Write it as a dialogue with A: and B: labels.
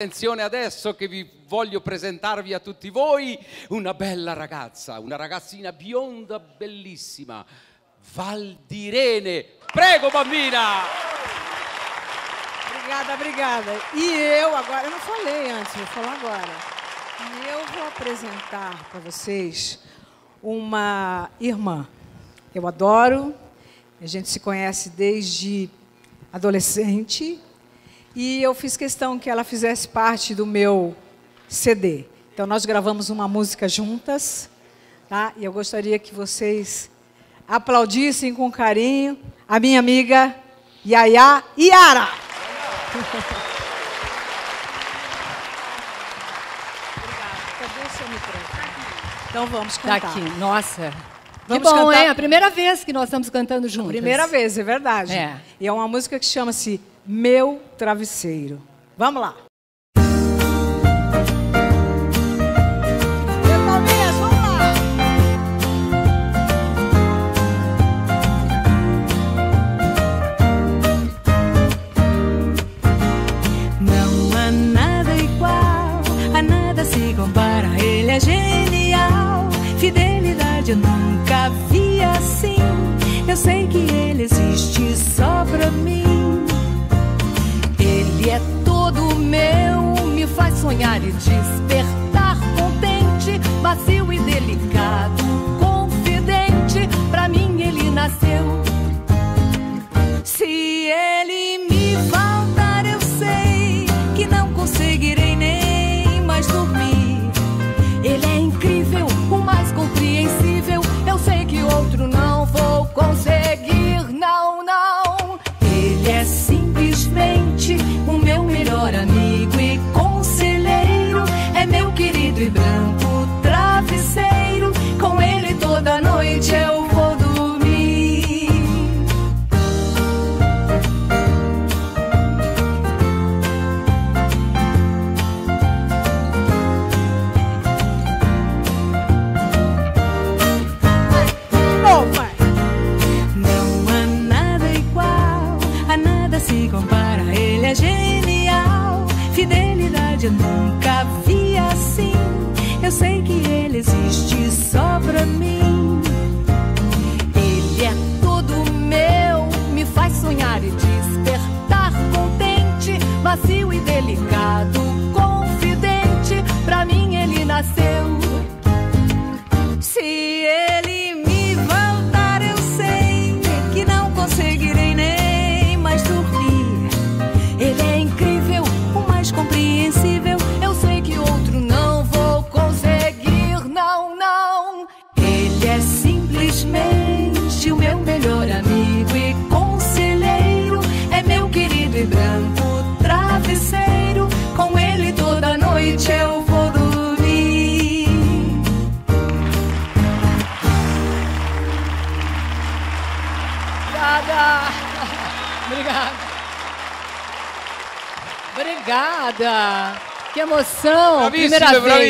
A: Attenzione adesso che vi voglio presentarvi a tutti voi una bella ragazza, una ragazzina bionda bellissima, Valdirene. Prego, bambina!
B: Obrigada, obrigada. E eu agora, eu não falei antes, vou falar agora. E eu vou apresentar para vocês uma irmã. Eu adoro, a gente se conhece desde adolescente. E eu fiz questão que ela fizesse parte do meu CD. Então, nós gravamos uma música juntas, tá? E eu gostaria que vocês aplaudissem com carinho a minha amiga Yaya Yara. Obrigada. Cadê o seu microfone? Então, vamos cantar.
C: Tá aqui. Nossa.
B: Vamos
C: que bom,
B: cantar.
C: hein? A primeira vez que nós estamos cantando juntas.
B: Primeira vez, é verdade.
C: É.
B: E é uma música que chama-se Meu Travesseiro. Vamos lá. Palminhas, vamos lá.
D: Não há nada igual, a nada se compara, ele é genial. Fidelidade eu nunca vi assim. Eu sei que ele existe só pra mim. Ele é todo meu, me faz sonhar e despertar contente, macio e delicado, confidente. Pra mim ele nasceu. Se ele me faltar, eu sei que não conseguirei nem mais dormir. Ele é incrível, o mais compreensível. Eu sei que outro não vou conseguir, não, não. Ele é simplesmente o meu melhor amigo e conselheiro. É meu querido e branco travesseiro. Com ele toda noite eu vou dormir.
B: Oh, pai.
D: Não há nada igual, a nada se compara, ele é genial. Fidelidade eu nunca vi assim. Eu sei que ele existe só pra mim. Ele é todo meu, me faz sonhar e despertar contente, macio e delicado, confidente. Pra mim ele nasceu. Se ele me voltar, eu sei que não conseguirei nem mais dormir. Ele é incrível, o mais compreensível. Eu sei que outro não vou conseguir, não, não. Ele é simplesmente o meu melhor amigo e conselheiro. É meu querido e branco travesseiro. Com ele toda noite eu vou dormir.
C: Obrigada. Obrigada. Obrigada. Que emoção.
A: Bravissime,
C: Primeira vez.
A: bravissime.